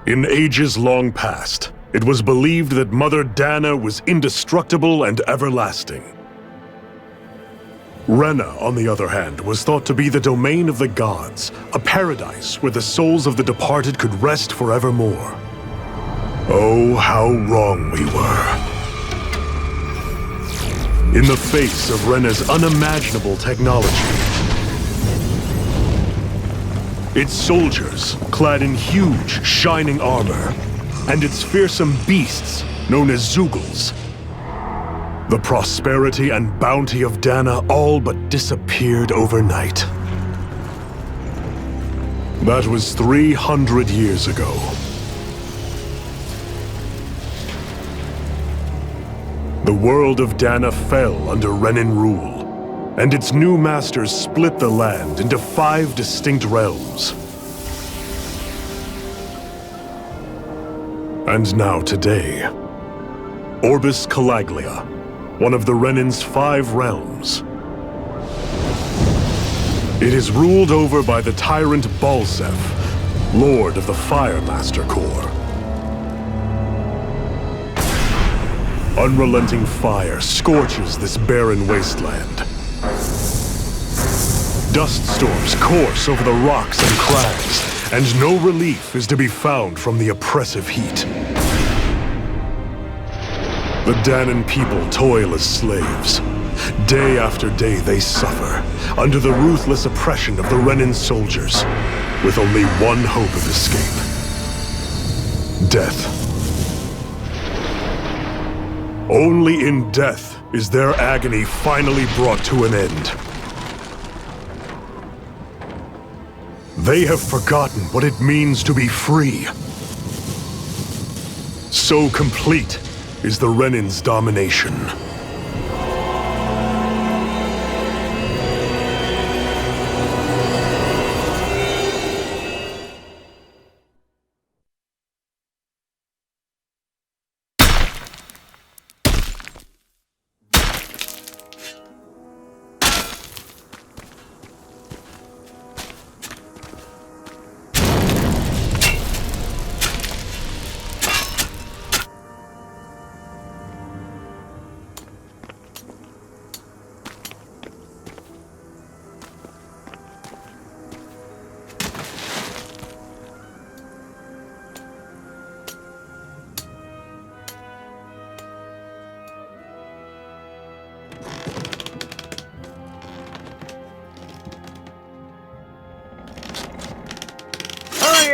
In ages long past, it was believed that Mother Dahna was indestructible and everlasting. Rena, on the other hand, was thought to be the domain of the gods, a paradise where the souls of the departed could rest forevermore. Oh, how wrong we were. In the face of Rena's unimaginable technology, its soldiers, clad in huge, shining armor, and its fearsome beasts, known as Zeugles, the prosperity and bounty of Dahna all but disappeared overnight. That was 300 years ago. The world of Dahna fell under Renan rule, and its new masters split the land into 5 distinct realms. And now today, Orbis Calaglia, one of the Renan's 5 realms. It is ruled over by the tyrant Balsef, Lord of the Fire Master Corps. Unrelenting fire scorches this barren wasteland. Dust storms course over the rocks and crags, and no relief is to be found from the oppressive heat. The Dahnan people toil as slaves. Day after day they suffer, under the ruthless oppression of the Renan soldiers, with only one hope of escape: death. Only in death is their agony finally brought to an end. They have forgotten what it means to be free. So complete is the Renan's domination.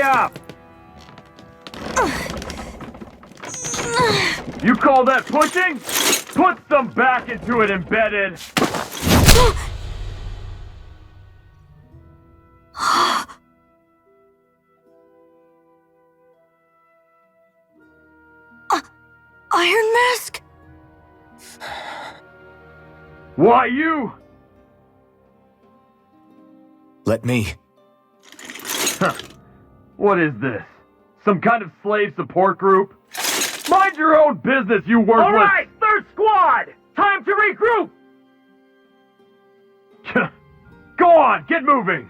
Up! You call that pushing? Put some back into it, embedded! Iron Mask? Why you? Let me. Huh. What is this? Some kind of slave support group? Mind your own business, you worthless— All right, third squad! Time to regroup! Go on, get moving!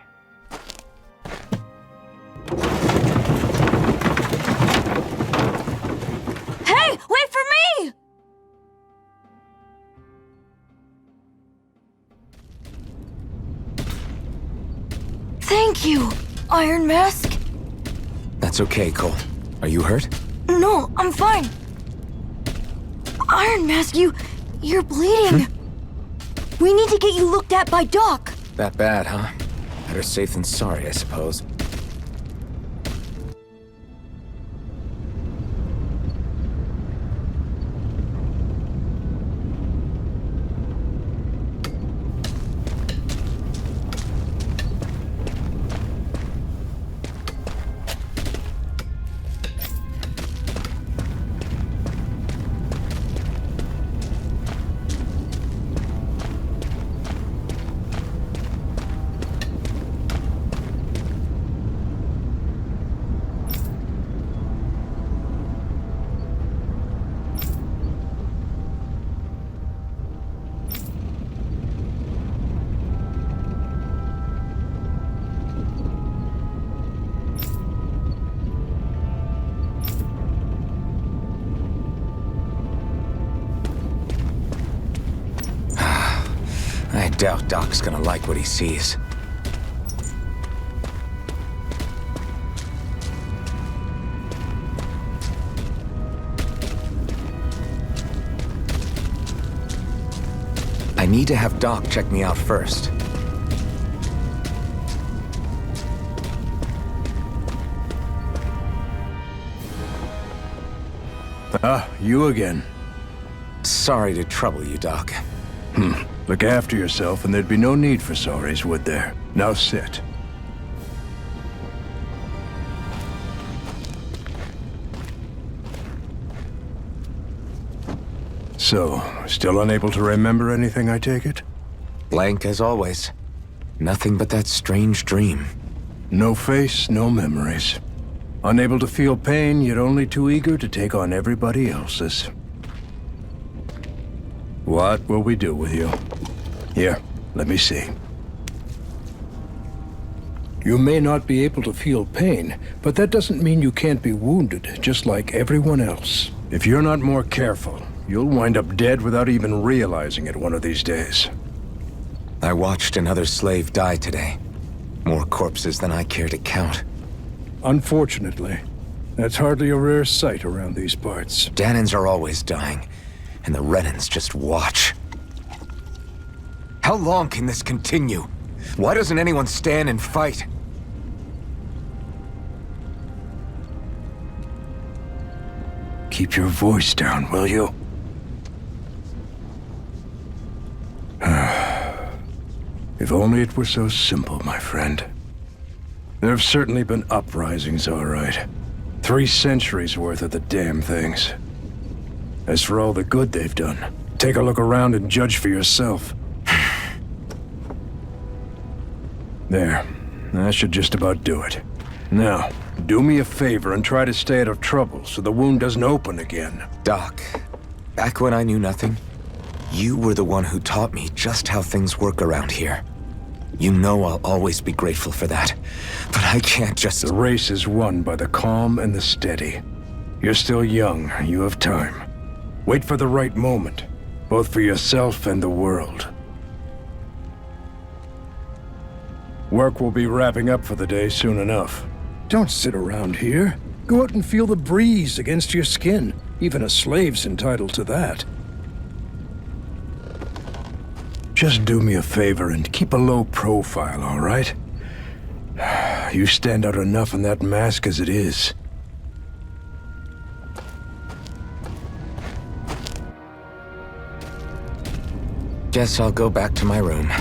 Hey, wait for me! Thank you, Iron Mask. That's okay, Cole. Are you hurt? No, I'm fine. Iron Mask, you're bleeding. We need to get you looked at by Doc. That bad, huh? Better safe than sorry, I suppose. Doubt Doc's gonna like what he sees. I need to have Doc check me out first. Ah, you again. Sorry to trouble you, Doc. Look after yourself and there'd be no need for sorries, would there? Now sit. So, still unable to remember anything, I take it? Blank as always. Nothing but that strange dream. No face, no memories. Unable to feel pain, yet only too eager to take on everybody else's. What will we do with you? Here, let me see. You may not be able to feel pain, but that doesn't mean you can't be wounded, just like everyone else. If you're not more careful, you'll wind up dead without even realizing it one of these days. I watched another slave die today. More corpses than I care to count. Unfortunately, that's hardly a rare sight around these parts. Dahnans are always dying, and the Renans just watch. How long can this continue? Why doesn't anyone stand and fight? Keep your voice down, will you? If only it were so simple, my friend. There have certainly been uprisings, all right. 3 centuries worth of the damn things. As for all the good they've done, take a look around and judge for yourself. There. That should just about do it. Now, do me a favor and try to stay out of trouble so the wound doesn't open again. Doc, back when I knew nothing, you were the one who taught me just how things work around here. You know I'll always be grateful for that, but I can't just... The race is won by the calm and the steady. You're still young, you have time. Wait for the right moment, both for yourself and the world. Work will be wrapping up for the day soon enough. Don't sit around here. Go out and feel the breeze against your skin. Even a slave's entitled to that. Just do me a favor and keep a low profile, all right? You stand out enough in that mask as it is. Guess I'll go back to my room.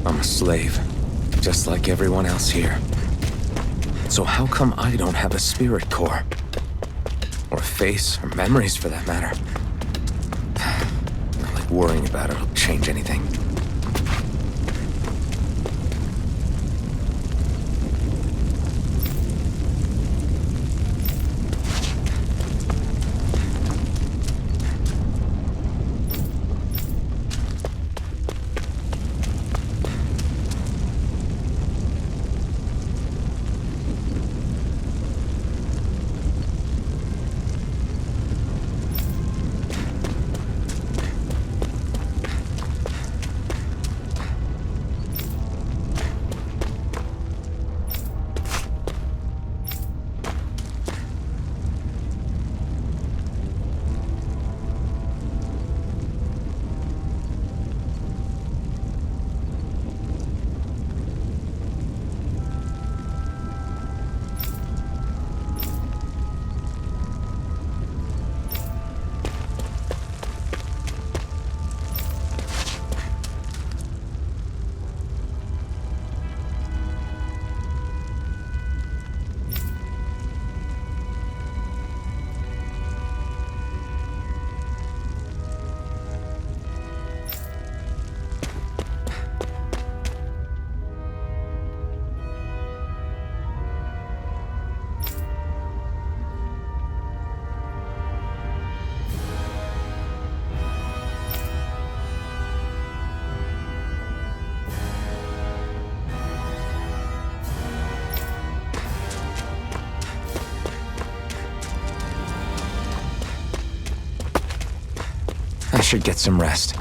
I'm a slave, just like everyone else here. So how come I don't have a spirit core? Or a face, or memories for that matter? Not like worrying about it'll change anything. should get some rest.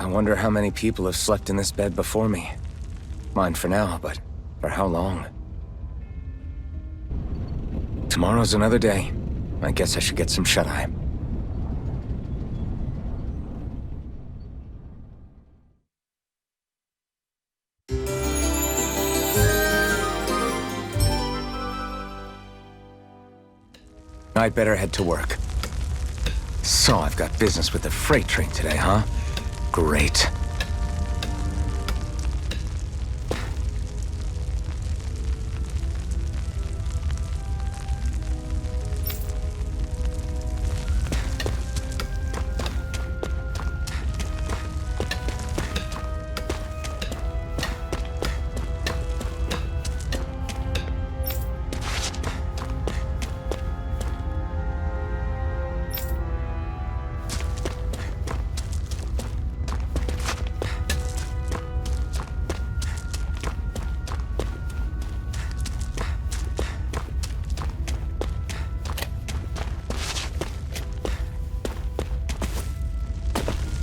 I wonder how many people have slept in this bed before me. Mine for now, but for how long? Tomorrow's another day. I guess I should get some shut-eye. I'd better head to work. So I've got business with the freight train today, huh? Great.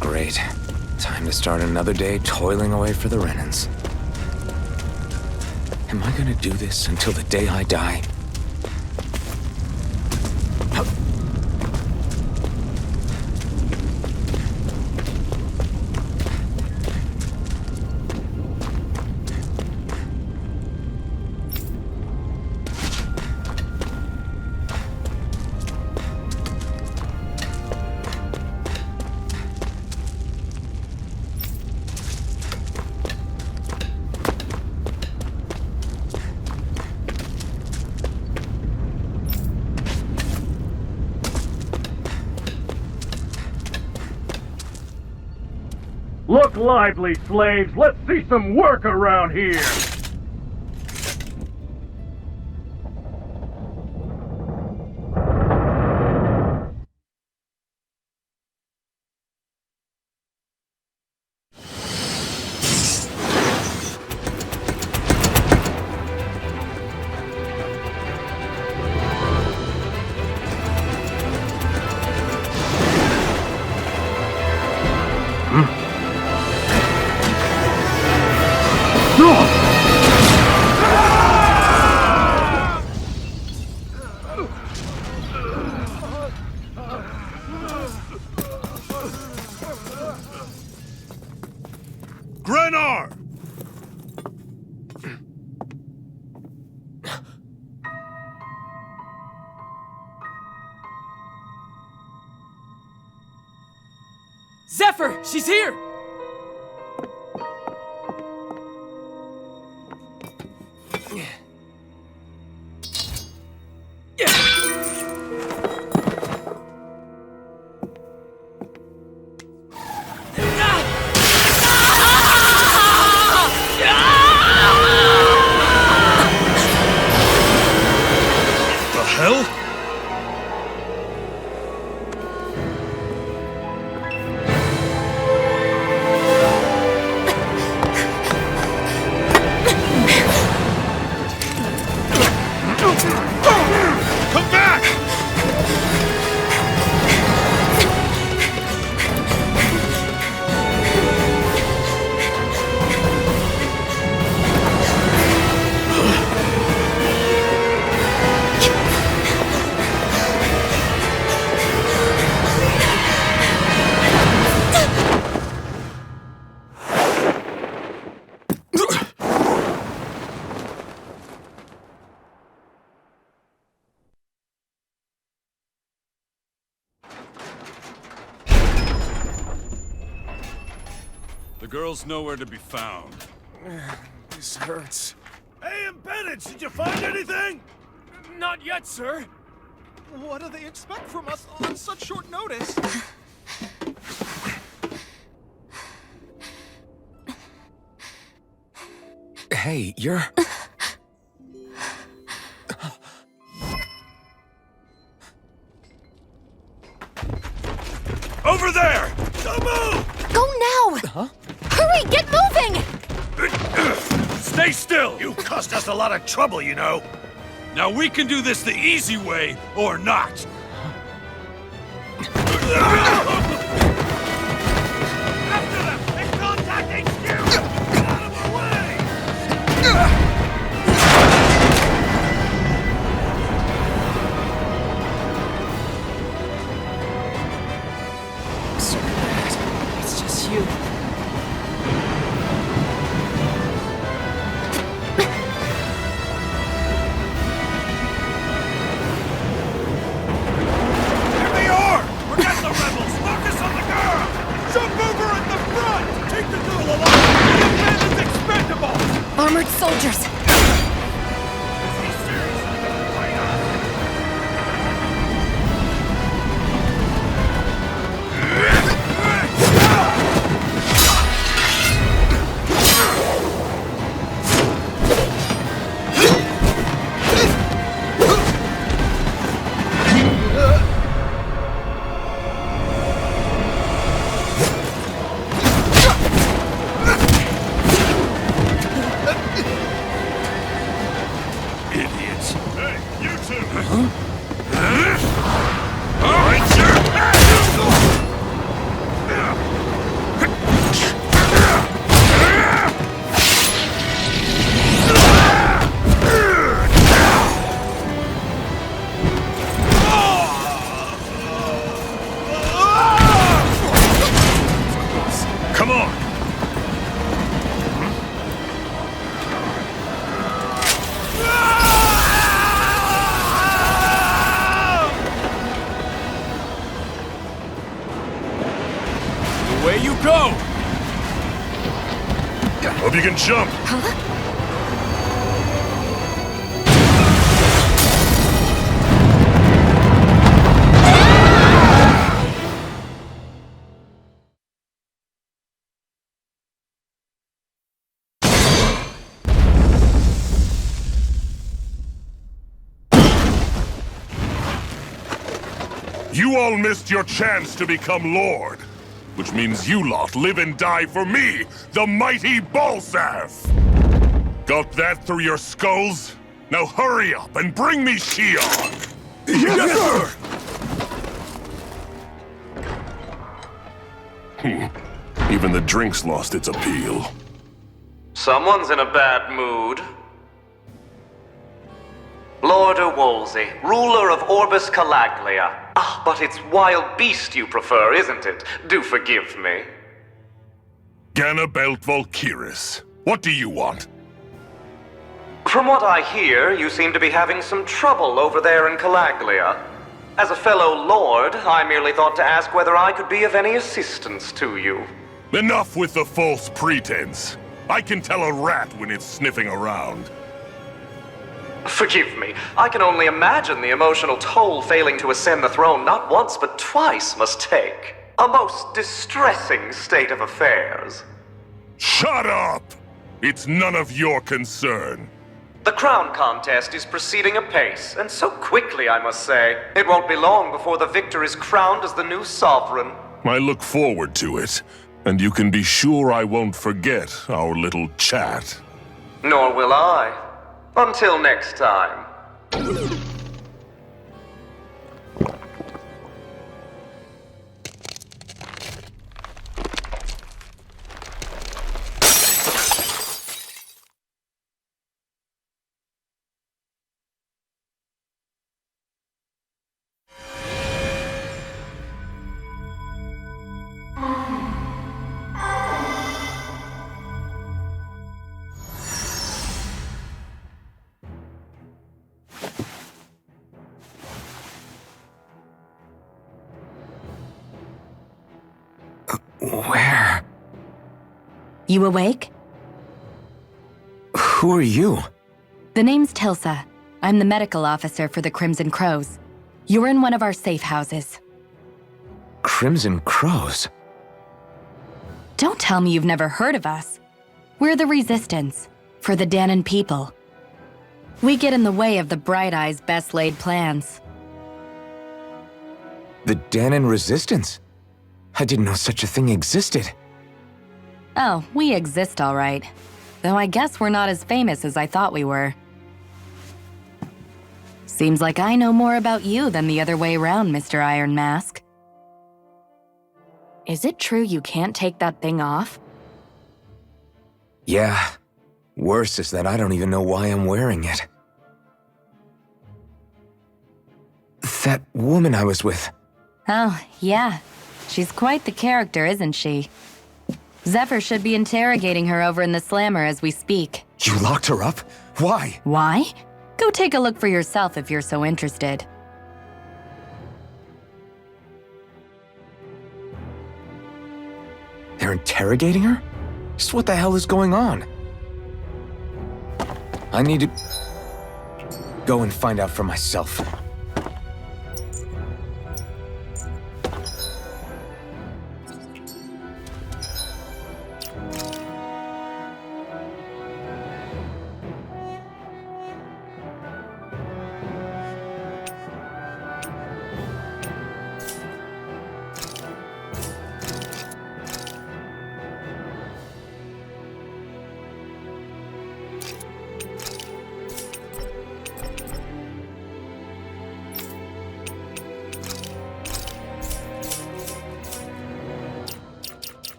Great. Time to start another day toiling away for the Renans. Am I gonna do this until the day I die? Look lively, slaves! Let's see some work around here! Grenar! Zephyr! She's here! The hell? Come back! The girl's nowhere to be found. This hurts. Hey, embedded! Did you find anything? Not yet, sir. What do they expect from us on such short notice? Hey, you're... Over there! Don't move! Go now! Huh? Hurry, get moving! Stay still! You caused us a lot of trouble, you know. Now we can do this the easy way, or not. After them! They're contacting HQ! Get out of the way! So bad. It's just you. Here they are! Forget the rebels! Focus on the girl! Jump over at the front! Take the girl alive! This man is expendable! Armored soldiers! Is he seriously gonna fight us? Idiots. Hey, you two! All right, sir! Come on! Away you go! Hope you can jump. You all missed your chance to become Lord. Which means you lot live and die for me, the mighty Balsath! Got that through your skulls? Now hurry up and bring me Shion! Yes, sir! Even the drink's lost its appeal. Someone's in a bad mood. Lord Wolsey, ruler of Orbis Calaglia. Ah, but it's wild beast you prefer, isn't it? Do forgive me. Ganabelt Volkiris, what do you want? From what I hear, you seem to be having some trouble over there in Calaglia. As a fellow lord, I merely thought to ask whether I could be of any assistance to you. Enough with the false pretense. I can tell a rat when it's sniffing around. Forgive me, I can only imagine the emotional toll failing to ascend the throne not once but twice must take. A most distressing state of affairs. Shut up! It's none of your concern. The crown contest is proceeding apace, and so quickly, I must say. It won't be long before the victor is crowned as the new sovereign. I look forward to it, and you can be sure I won't forget our little chat. Nor will I. Until next time. Where? You awake? Who are you? The name's Tilsa. I'm the medical officer for the Crimson Crows. You're in one of our safe houses. Crimson Crows? Don't tell me you've never heard of us. We're the Resistance. For the Dahnan people. We get in the way of the Bright Eye's best-laid plans. The Dahnan Resistance? I didn't know such a thing existed. Oh, we exist all right. Though I guess we're not as famous as I thought we were. Seems like I know more about you than the other way around, Mr. Iron Mask. Is it true you can't take that thing off? Yeah. Worse is that I don't even know why I'm wearing it. That woman I was with. Oh, yeah. She's quite the character, isn't she? Zephyr should be interrogating her over in the Slammer as we speak. You locked her up? Why? Why? Go take a look for yourself if you're so interested. They're interrogating her? Just what the hell is going on? I need to go and find out for myself.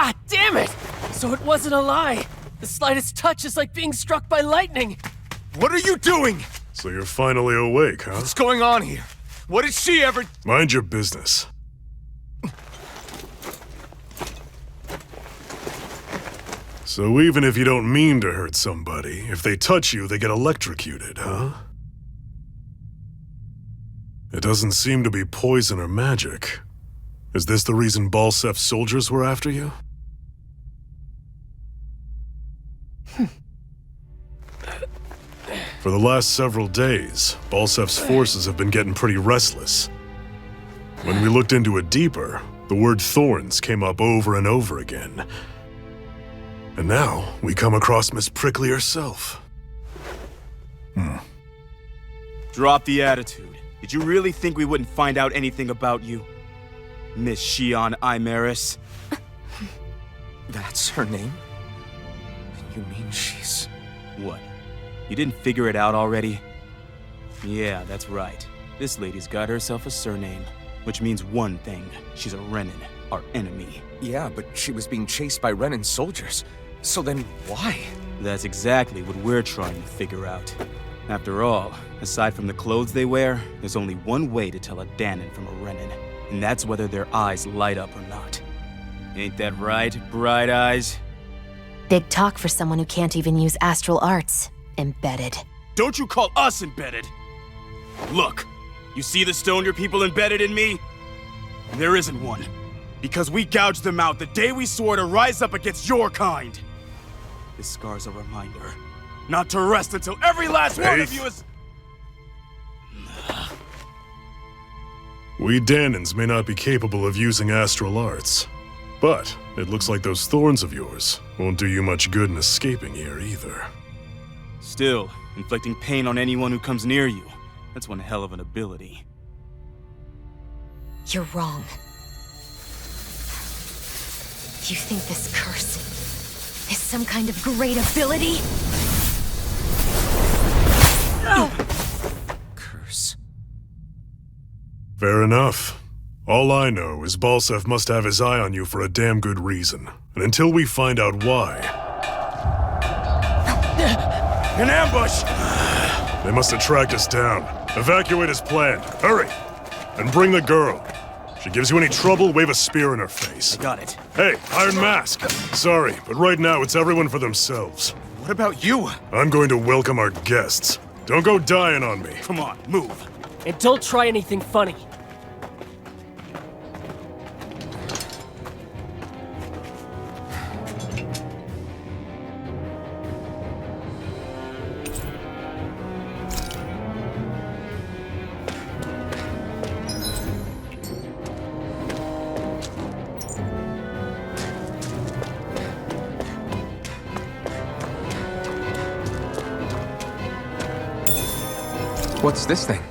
Ah, damn it! So it wasn't a lie. The slightest touch is like being struck by lightning. What are you doing? So you're finally awake, huh? What's going on here? What did she ever... Mind your business. So even if you don't mean to hurt somebody, if they touch you, they get electrocuted, huh? It doesn't seem to be poison or magic. Is this the reason Balsef's soldiers were after you? For the last several days, Balsef's forces have been getting pretty restless. When we looked into it deeper, the word thorns came up over and over again. And now, we come across Miss Prickly herself. Drop the attitude. Did you really think we wouldn't find out anything about you? Miss Shion Imaris? That's her name? You mean she's... What? You didn't figure it out already? Yeah, that's right. This lady's got herself a surname, which means one thing. She's a Renan, our enemy. Yeah, but she was being chased by Renan's soldiers. So then why? That's exactly what we're trying to figure out. After all, aside from the clothes they wear, there's only one way to tell a Dahnan from a Renan, and that's whether their eyes light up or not. Ain't that right, Bright Eyes? Big talk for someone who can't even use astral arts. Embedded. Don't you call us embedded! Look, you see the stone your people embedded in me? There isn't one. Because we gouged them out the day we swore to rise up against your kind. This scar's a reminder. Not to rest until every last one of you is... We Dahnans may not be capable of using astral arts, but it looks like those thorns of yours won't do you much good in escaping here either. Still, inflicting pain on anyone who comes near you, that's one hell of an ability. You're wrong. You think this curse is some kind of great ability? Curse. Fair enough. All I know is Balsef must have his eye on you for a damn good reason. And until we find out why... An ambush! They must have tracked us down. Evacuate as planned. Hurry! And bring the girl. If she gives you any trouble, wave a spear in her face. I got it. Hey, Iron Mask! Sorry, but right now it's everyone for themselves. What about you? I'm going to welcome our guests. Don't go dying on me. Come on, move. And don't try anything funny. What's this thing?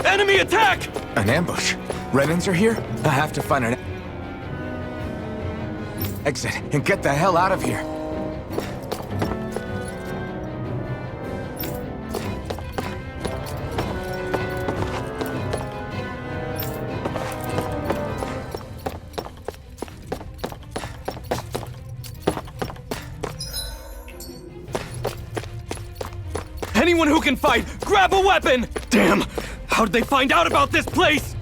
Enemy attack! An ambush. Renans are here? I have to find an exit and get the hell out of here. Anyone who can fight, grab a weapon! Damn! How did they find out about this place?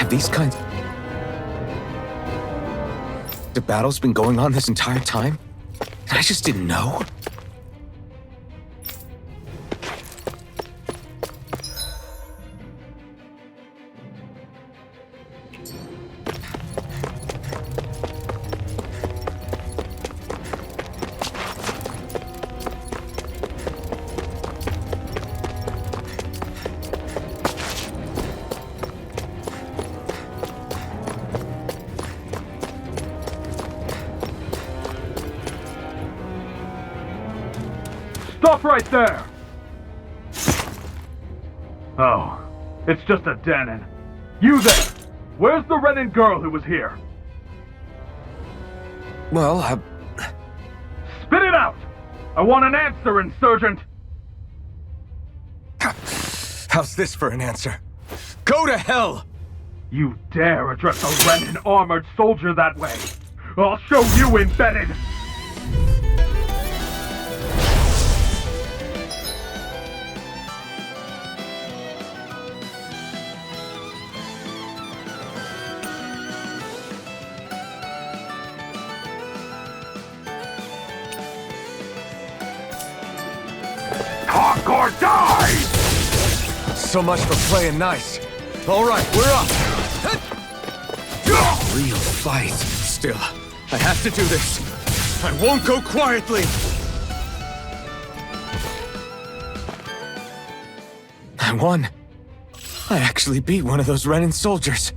These kinds of battles been going on this entire time? And I just didn't know? Stop right there! Oh, it's just a Dahna. You there! Where's the Renan girl who was here? Well, Spit it out! I want an answer, Insurgent! how's this for an answer? Go to hell! You dare address a Renan armored soldier that way! I'll show you, Embedded! Talk or die! So much for playing nice. All right, we're up. Real fight. Still, I have to do this. I won't go quietly. I won. I actually beat one of those Renan soldiers.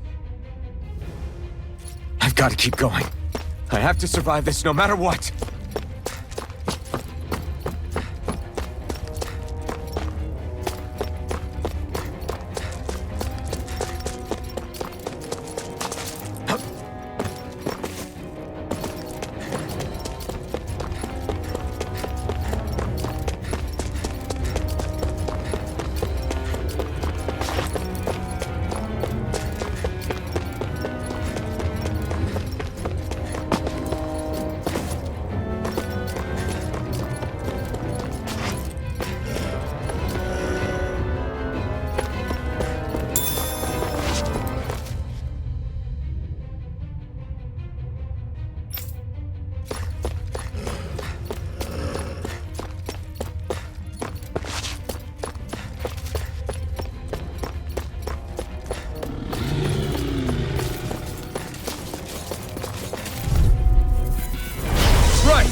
I've got to keep going. I have to survive this no matter what.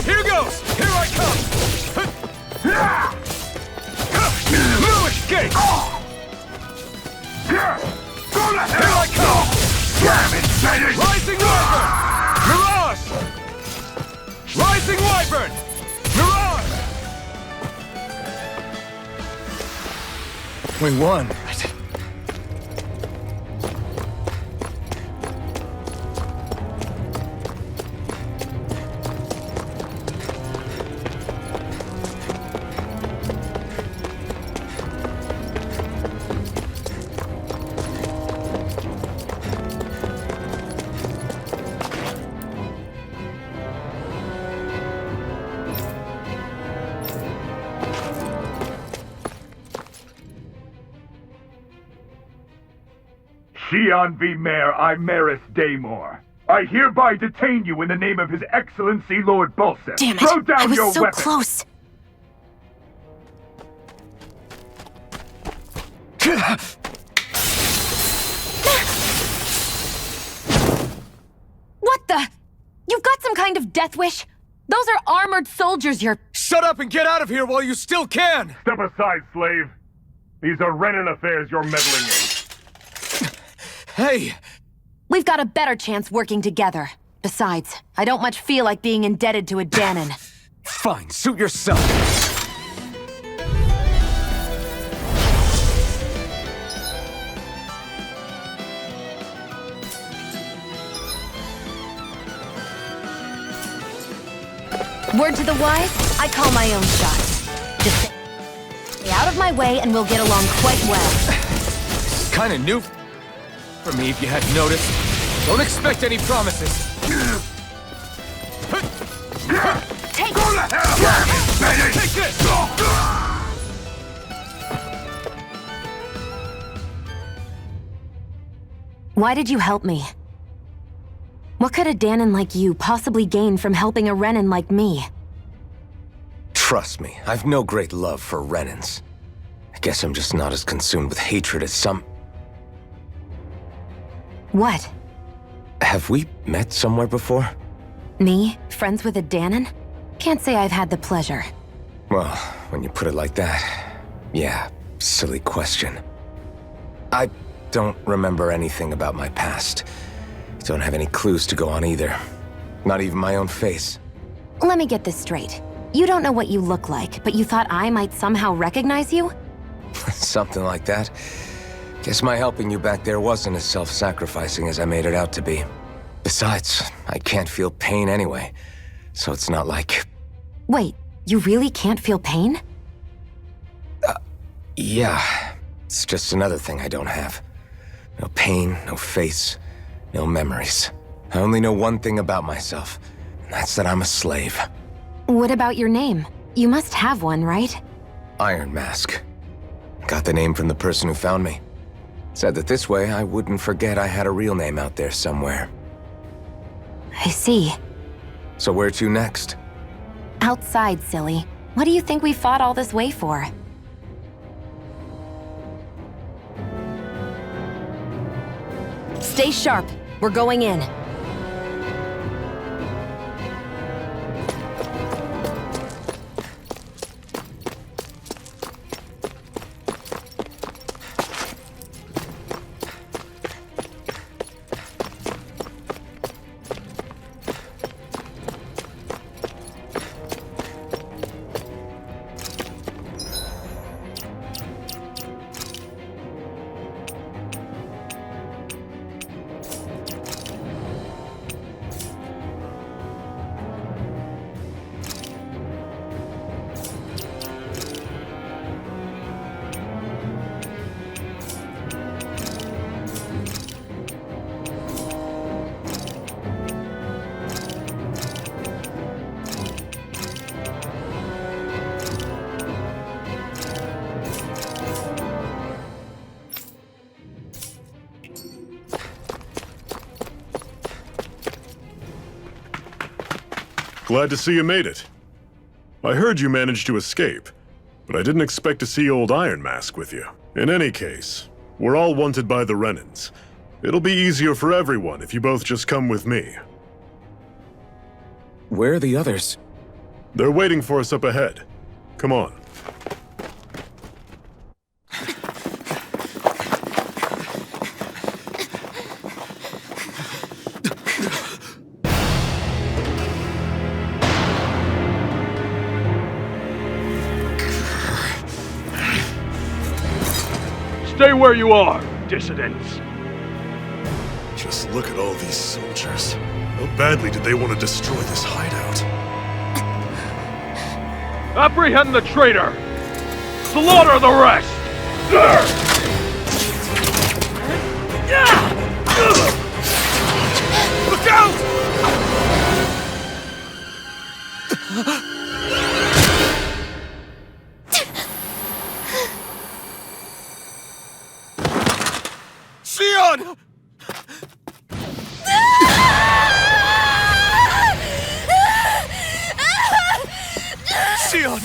Here goes! Here I come! No escape! Go to hell! Here I come! Damn it, Bennett! Rising Wyvern! Mirage! Rising Wyvern! Mirage! We won. Shion V. Mayor Imaris Daymore. I hereby detain you in the name of His Excellency Lord Bulseth. Damn it! Throw down I was your so weapon. close. What the? You've got some kind of death wish? Those are armored soldiers you're— Shut up and get out of here while you still can! Step aside, slave. These are Renan affairs you're meddling in. Hey! We've got a better chance working together. Besides, I don't much feel like being indebted to a Dahna. Fine, suit yourself. Word to the wise, I call my own shots. Just stay out of my way and we'll get along quite well. It's kinda new for me, if you hadn't noticed. Don't expect any promises. Take Go to hell! Take this! Why did you help me? What could a Dahnan like you possibly gain from helping a Renan like me? Trust me, I've no great love for Renans. I guess I'm just not as consumed with hatred as some... What? Have we met somewhere before? Me? Friends with a Dahnan? Can't say I've had the pleasure. Well, when you put it like that, yeah, silly question. I don't remember anything about my past. Don't have any clues to go on either. Not even my own face. Let me get this straight. You don't know what you look like, but you thought I might somehow recognize you? Something like that. Guess my helping you back there wasn't as self-sacrificing as I made it out to be. Besides, I can't feel pain anyway, so it's not like... Wait, you really can't feel pain? Yeah. It's just another thing I don't have. No pain, no face, no memories. I only know one thing about myself, and that's that I'm a slave. What about your name? You must have one, right? Iron Mask. Got the name from the person who found me. Said that this way I wouldn't forget I had a real name out there somewhere. I see. So where to next? Outside, silly. What do you think we fought all this way for? Stay sharp. We're going in. Glad to see you made it. I heard you managed to escape, but I didn't expect to see old Iron Mask with you. In any case, we're all wanted by the Renans. It'll be easier for everyone if you both just come with me. Where are the others? They're waiting for us up ahead. Come on. Stay where you are, dissidents. Just look at all these soldiers. How badly did they want to destroy this hideout? Apprehend the traitor! Slaughter the rest! Look out! Sion! Sion!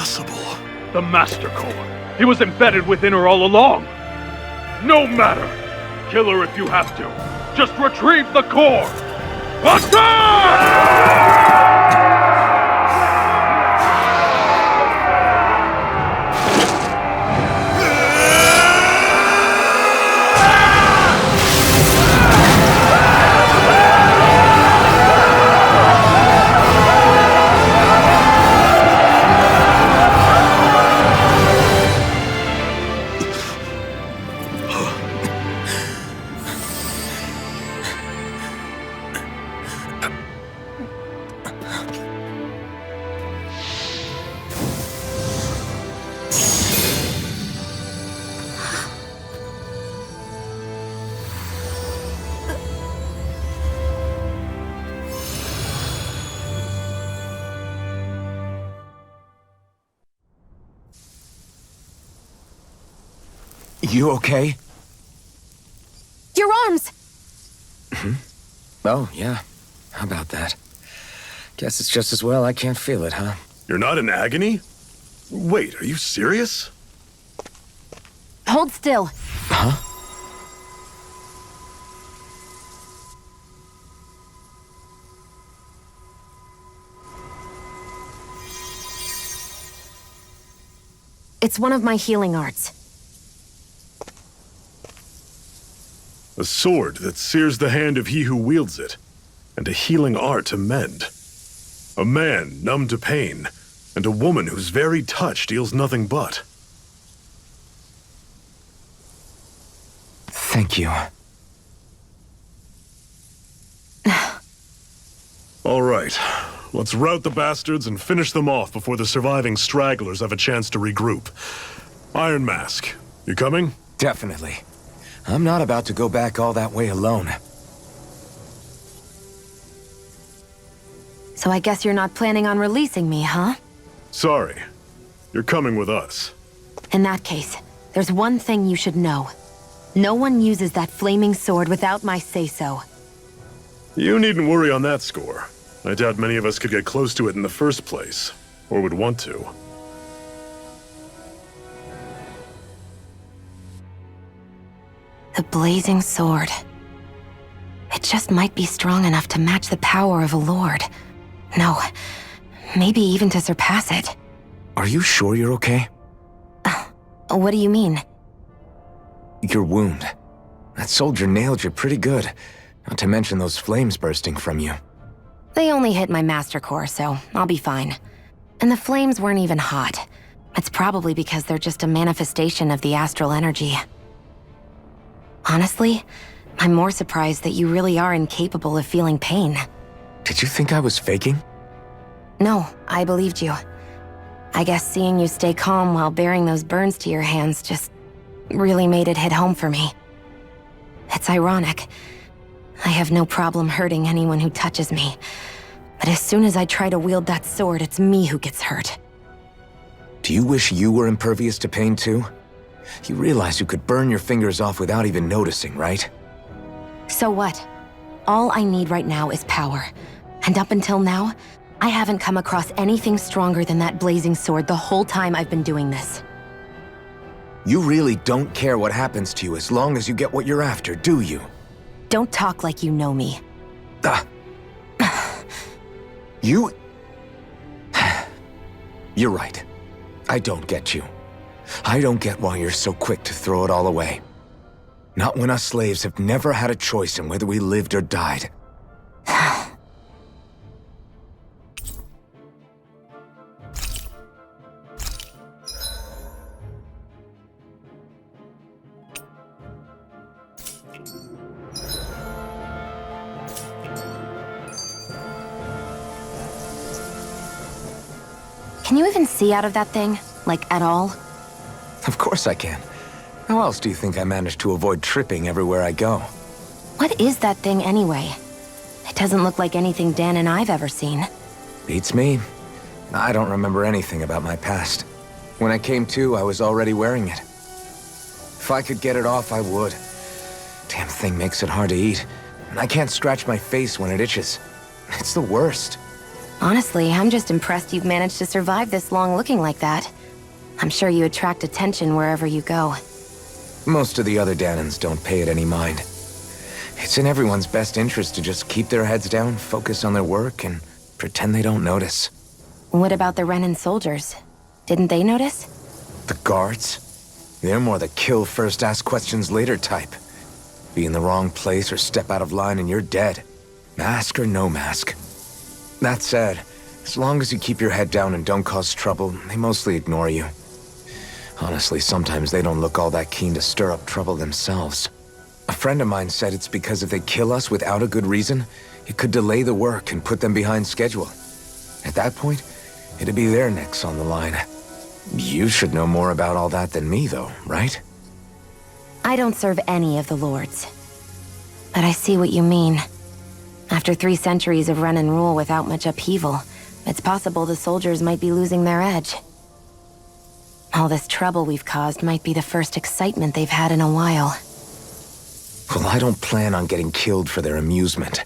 possible? The Master Core. He was embedded within her all along. No matter. Kill her if you have to. Just retrieve the core. Attack! You okay? Your arms! Oh, yeah. How about that? Guess it's just as well I can't feel it, huh? You're not in agony? Wait, are you serious? Hold still. Huh? It's one of my healing arts. A sword that sears the hand of he who wields it, and a healing art to mend. A man numb to pain, and a woman whose very touch deals nothing but. Thank you. All right, let's rout the bastards and finish them off before the surviving stragglers have a chance to regroup. Iron Mask, you coming? Definitely. I'm not about to go back all that way alone. So I guess you're not planning on releasing me, huh? Sorry. You're coming with us. In that case, there's one thing you should know. No one uses that flaming sword without my say-so. You needn't worry on that score. I doubt many of us could get close to it in the first place, or would want to. The blazing sword. It just might be strong enough to match the power of a lord. No, maybe even to surpass it. Are you sure you're okay? What do you mean? Your wound. That soldier nailed you pretty good. Not to mention those flames bursting from you. They only hit my master core, so I'll be fine. And the flames weren't even hot. It's probably because they're just a manifestation of the astral energy. Honestly, I'm more surprised that you really are incapable of feeling pain. Did you think I was faking? No, I believed you. I guess seeing you stay calm while bearing those burns to your hands just really made it hit home for me. It's ironic. I have no problem hurting anyone who touches me. But as soon as I try to wield that sword, it's me who gets hurt. Do you wish you were impervious to pain too? You realize you could burn your fingers off without even noticing, right? So what? All I need right now is power. And up until now, I haven't come across anything stronger than that blazing sword the whole time I've been doing this. You really don't care what happens to you as long as you get what you're after, do you? Don't talk like you know me. You... You're right. I don't get you. I don't get why you're so quick to throw it all away. Not when us slaves have never had a choice in whether we lived or died. Can you even see out of that thing? Like, at all? Of course I can. How else do you think I managed to avoid tripping everywhere I go? What is that thing anyway? It doesn't look like anything Dan and I've ever seen. Beats me. I don't remember anything about my past. When I came to, I was already wearing it. If I could get it off, I would. Damn thing makes it hard to eat, and I can't scratch my face when it itches. It's the worst. Honestly, I'm just impressed you've managed to survive this long looking like that. I'm sure you attract attention wherever you go. Most of the other Dahnans don't pay it any mind. It's in everyone's best interest to just keep their heads down, focus on their work, and pretend they don't notice. What about the Renan soldiers? Didn't they notice? The guards? They're more the kill first, ask questions later type. Be in the wrong place or step out of line and you're dead. Mask or no mask. That said, as long as you keep your head down and don't cause trouble, they mostly ignore you. Honestly, sometimes they don't look all that keen to stir up trouble themselves. A friend of mine said it's because if they kill us without a good reason, it could delay the work and put them behind schedule. At that point, it'd be their necks on the line. You should know more about all that than me, though, right? I don't serve any of the lords. But I see what you mean. After 3 centuries of run and rule without much upheaval, it's possible the soldiers might be losing their edge. All this trouble we've caused might be the first excitement they've had in a while. Well, I don't plan on getting killed for their amusement.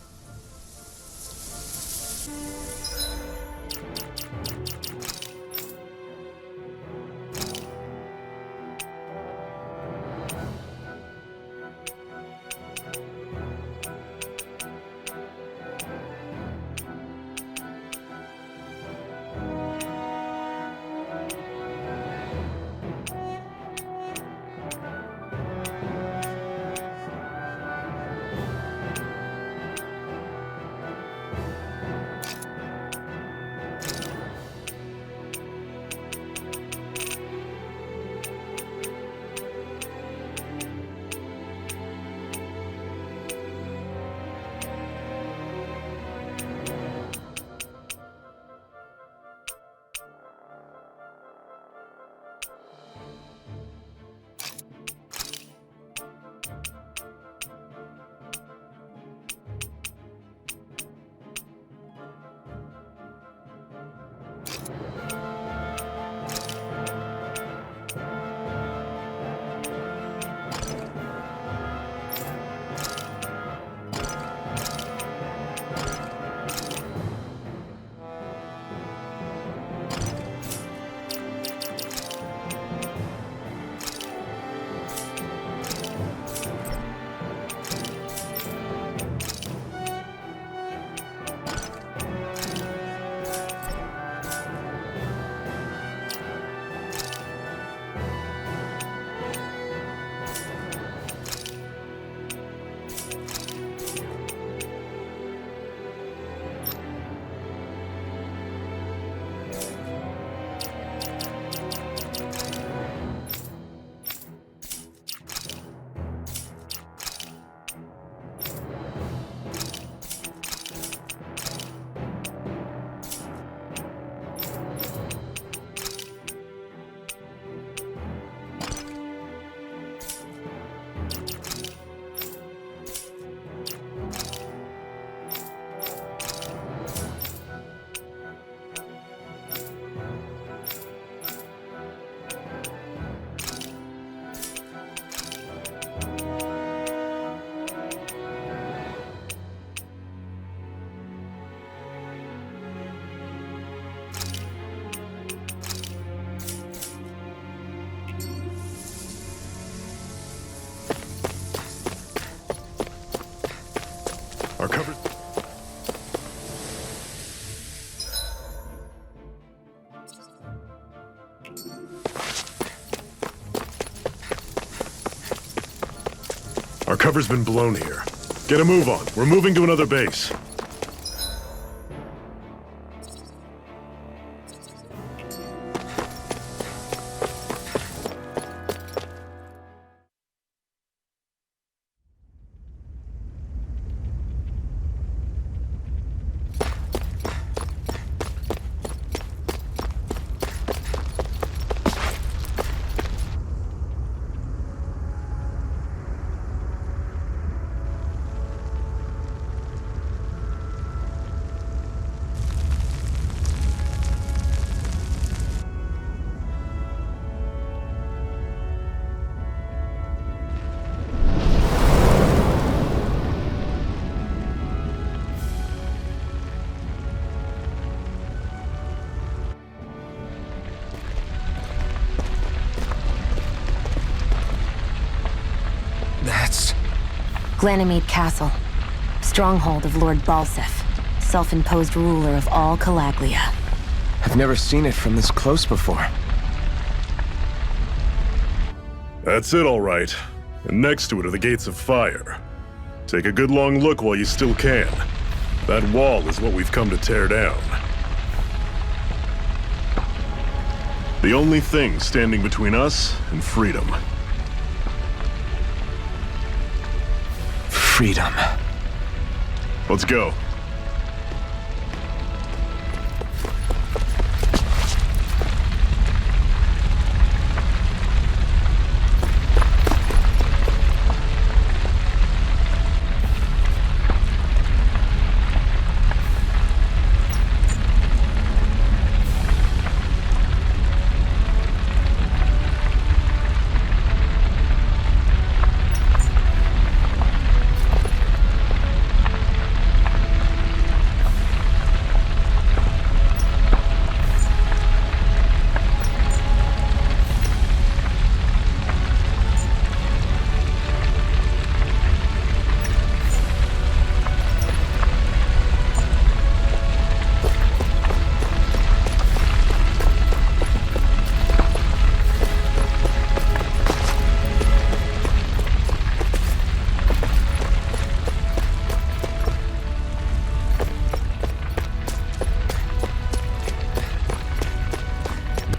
Our cover... Our cover's been blown here. Get a move on. We're moving to another base. Ganymede Castle. Stronghold of Lord Balsef, self-imposed ruler of all Calaglia. I've never seen it from this close before. That's it, all right. And next to it are the Gates of Fire. Take a good long look while you still can. That wall is what we've come to tear down. The only thing standing between us and freedom. Freedom. Let's go.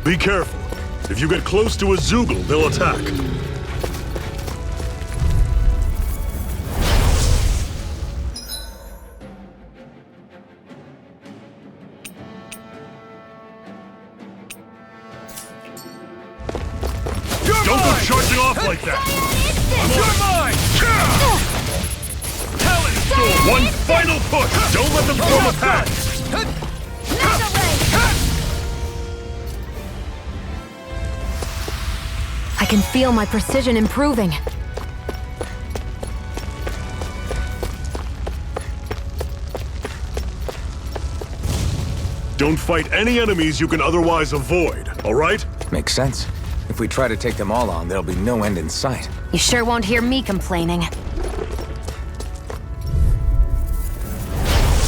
Be careful. If you get close to a Zoogle, they'll attack. Don't go charging off like that! You're mine! One final push! Don't let them form a pack! I can feel my precision improving. Don't fight any enemies you can otherwise avoid, all right? Makes sense. If we try to take them all on, there'll be no end in sight. You sure won't hear me complaining.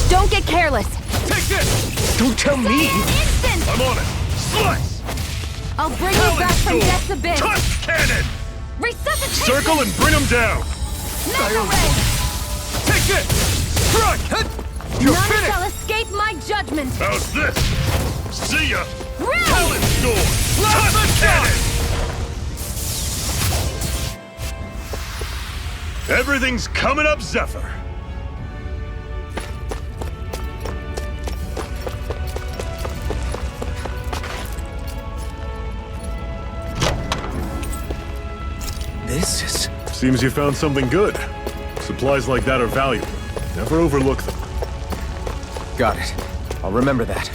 Don't get careless. Take this! Don't tell me! Instant! I'm on it! Slice! I'll bring you back from death's abyss. Touch cannon! Resuscitation! Circle and bring them down! Mega ray! Take this! Strike! You're None finished! shall escape my judgment! How's this? See ya! Ray! Talon Storm! Last Touch cannon! Everything's coming up, Zephyr! This is... Seems you found something good. Supplies like that are valuable. Never overlook them. Got it. I'll remember that.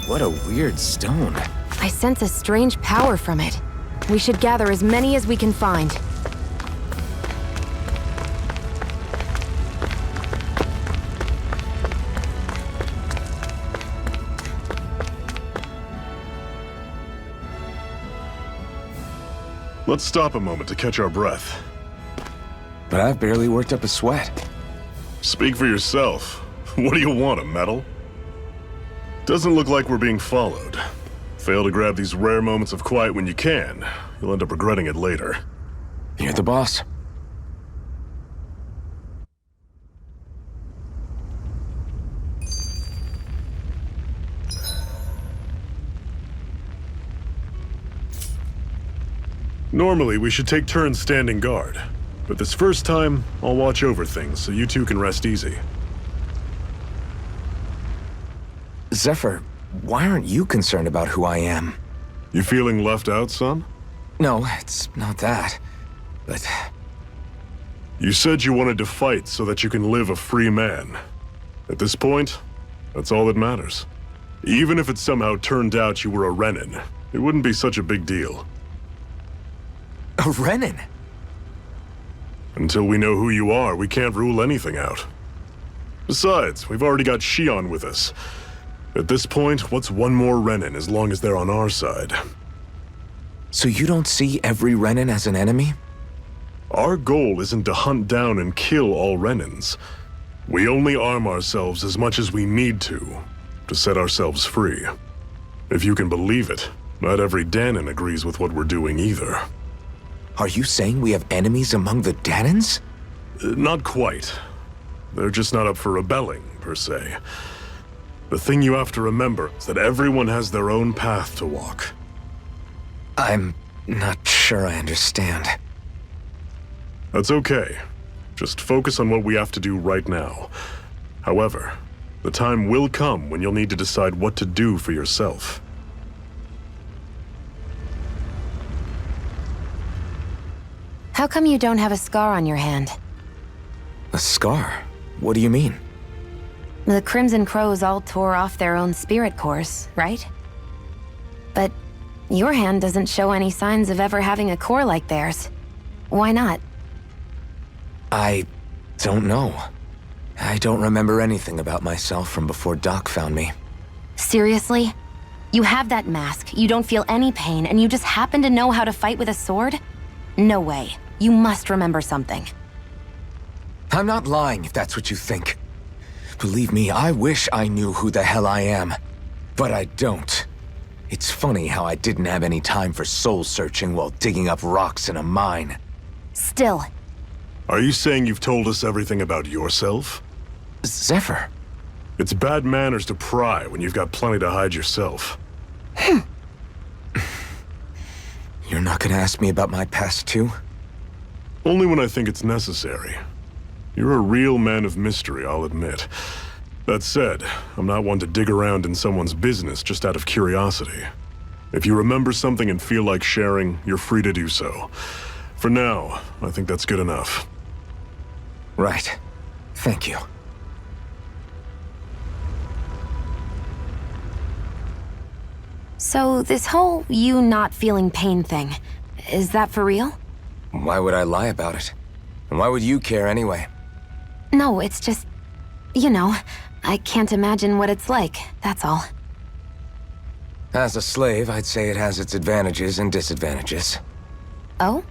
What a weird stone. I sense a strange power from it. We should gather as many as we can find. Let's stop a moment to catch our breath. But I've barely worked up a sweat. Speak for yourself. What do you want, a medal? Doesn't look like we're being followed. Fail to grab these rare moments of quiet when you can. You'll end up regretting it later. You're the boss. Normally, we should take turns standing guard. But this first time, I'll watch over things so you two can rest easy. Zephyr, why aren't you concerned about who I am? You feeling left out, son? No, it's not that. But You said you wanted to fight so that you can live a free man. At this point, that's all that matters. Even if it somehow turned out you were a Renan, it wouldn't be such a big deal. A Renan? Until we know who you are, we can't rule anything out. Besides, we've already got Shion with us. At this point, what's one more Renan as long as they're on our side? So you don't see every Renan as an enemy? Our goal isn't to hunt down and kill all Renans. We only arm ourselves as much as we need to set ourselves free. If you can believe it, not every Dahnan agrees with what we're doing either. Are you saying we have enemies among the Dahnans? Not quite. They're just not up for rebelling, per se. The thing you have to remember is that everyone has their own path to walk. I'm not sure I understand. That's okay. Just focus on what we have to do right now. However, the time will come when you'll need to decide what to do for yourself. How come you don't have a scar on your hand? A scar? What do you mean? The Crimson Crows all tore off their own spirit cores, right? But your hand doesn't show any signs of ever having a core like theirs. Why not? I don't know. I don't remember anything about myself from before Doc found me. Seriously? You have that mask, you don't feel any pain, and you just happen to know how to fight with a sword? No way. You must remember something. I'm not lying if that's what you think. Believe me, I wish I knew who the hell I am. But I don't. It's funny how I didn't have any time for soul searching while digging up rocks in a mine. Still. Are you saying you've told us everything about yourself? Zephyr. It's bad manners to pry when you've got plenty to hide yourself. You're not gonna ask me about my past too? Only when I think it's necessary. You're a real man of mystery, I'll admit. That said, I'm not one to dig around in someone's business just out of curiosity. If you remember something and feel like sharing, you're free to do so. For now, I think that's good enough. Right. Thank you. So this whole you not feeling pain thing, is that for real? Why would I lie about it? And why would you care anyway? No, it's just, you know, I can't imagine what it's like, that's all. As a slave, I'd say it has its advantages and disadvantages. Oh?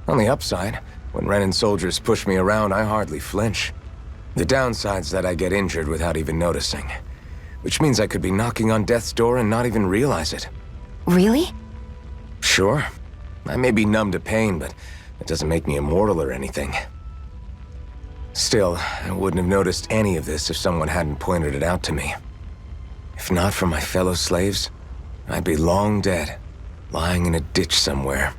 On the upside, when Renan soldiers push me around, I hardly flinch. The downside's that I get injured without even noticing. Which means I could be knocking on death's door and not even realize it. Really? Sure. I may be numb to pain, but it doesn't make me immortal or anything. Still, I wouldn't have noticed any of this if someone hadn't pointed it out to me. If not for my fellow slaves, I'd be long dead, lying in a ditch somewhere.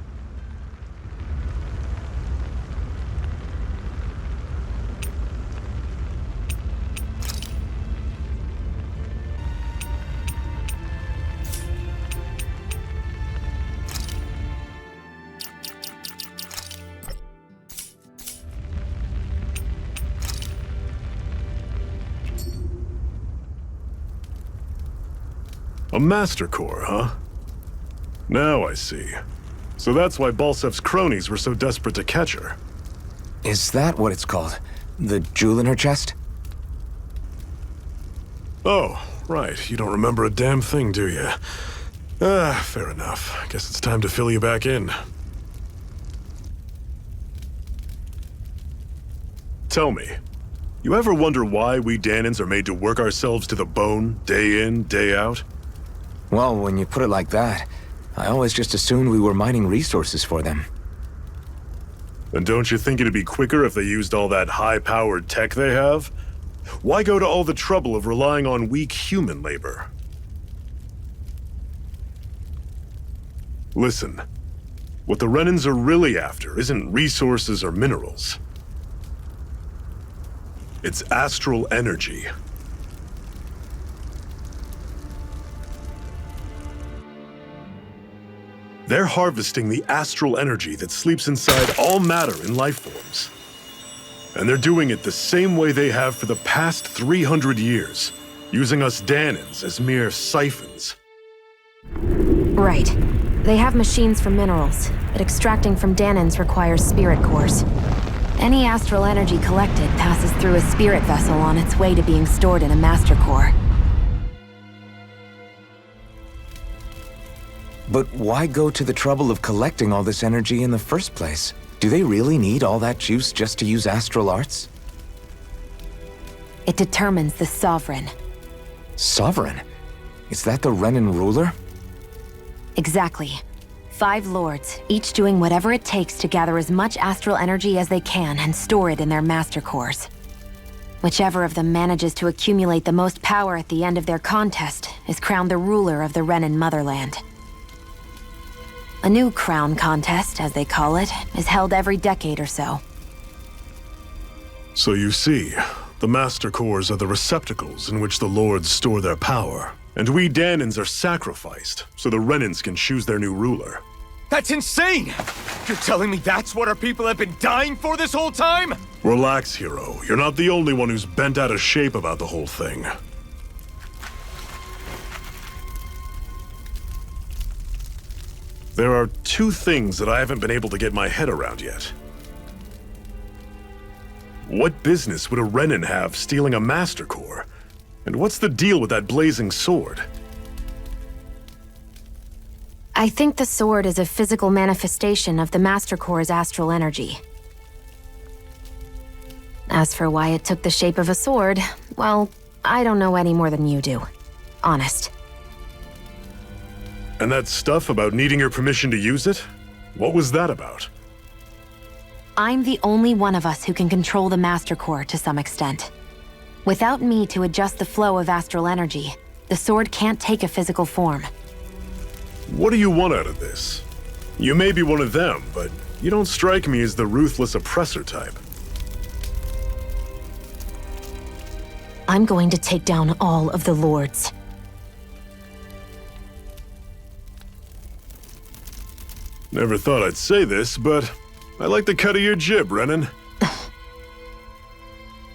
A Master Core, huh? Now I see. So that's why Balsef's cronies were so desperate to catch her. Is that what it's called? The jewel in her chest? Oh, right. You don't remember a damn thing, do you? Fair enough. Guess it's time to fill you back in. Tell me, you ever wonder why we Dahnans are made to work ourselves to the bone, day in, day out? Well, when you put it like that, I always just assumed we were mining resources for them. And don't you think it'd be quicker if they used all that high-powered tech they have? Why go to all the trouble of relying on weak human labor? Listen, what the Renans are really after isn't resources or minerals. It's astral energy. They're harvesting the astral energy that sleeps inside all matter in life forms. And they're doing it the same way they have for the past 300 years, using us Dahnans as mere siphons. Right. They have machines for minerals, but extracting from Dahnans requires spirit cores. Any astral energy collected passes through a spirit vessel on its way to being stored in a master core. But why go to the trouble of collecting all this energy in the first place? Do they really need all that juice just to use astral arts? It determines the Sovereign. Sovereign? Is that the Renan ruler? Exactly. 5 lords, each doing whatever it takes to gather as much astral energy as they can and store it in their master cores. Whichever of them manages to accumulate the most power at the end of their contest is crowned the ruler of the Renan motherland. A new crown contest, as they call it, is held every decade or so. So you see, the master cores are the receptacles in which the lords store their power. And we Dahnans are sacrificed, so the Renans can choose their new ruler. That's insane! You're telling me that's what our people have been dying for this whole time? Relax, hero. You're not the only one who's bent out of shape about the whole thing. There are 2 things that I haven't been able to get my head around yet. What business would a Renan have stealing a master core? And what's the deal with that blazing sword? I think the sword is a physical manifestation of the Master Core's astral energy. As for why it took the shape of a sword, well, I don't know any more than you do. Honest. And that stuff about needing your permission to use it? What was that about? I'm the only one of us who can control the Master Core to some extent. Without me to adjust the flow of astral energy, the sword can't take a physical form. What do you want out of this? You may be one of them, but you don't strike me as the ruthless oppressor type. I'm going to take down all of the lords. Never thought I'd say this, but I like the cut of your jib, Renan.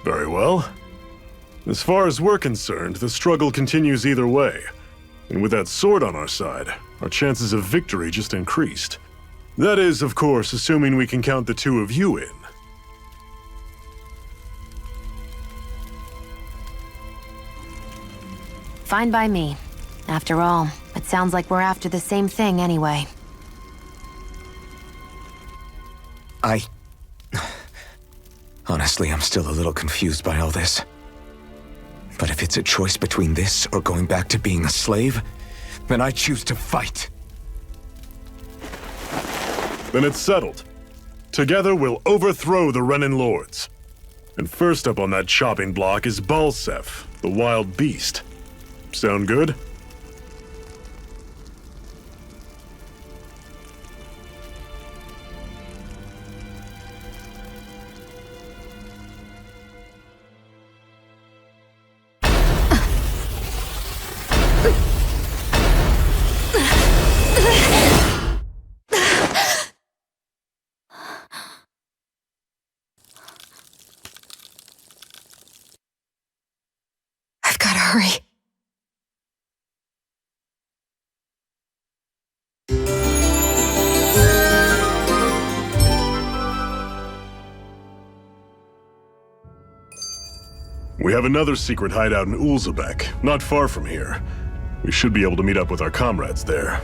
Very well. As far as we're concerned, the struggle continues either way. And with that sword on our side, our chances of victory just increased. That is, of course, assuming we can count the 2 of you in. Fine by me. After all, it sounds like we're after the same thing anyway. Honestly, I'm still a little confused by all this. But if it's a choice between this or going back to being a slave, then I choose to fight. Then it's settled. Together we'll overthrow the Renan lords. And first up on that chopping block is Balsef, the wild beast. Sound good? Hurry. We have another secret hideout in Ulzebek, not far from here. We should be able to meet up with our comrades there.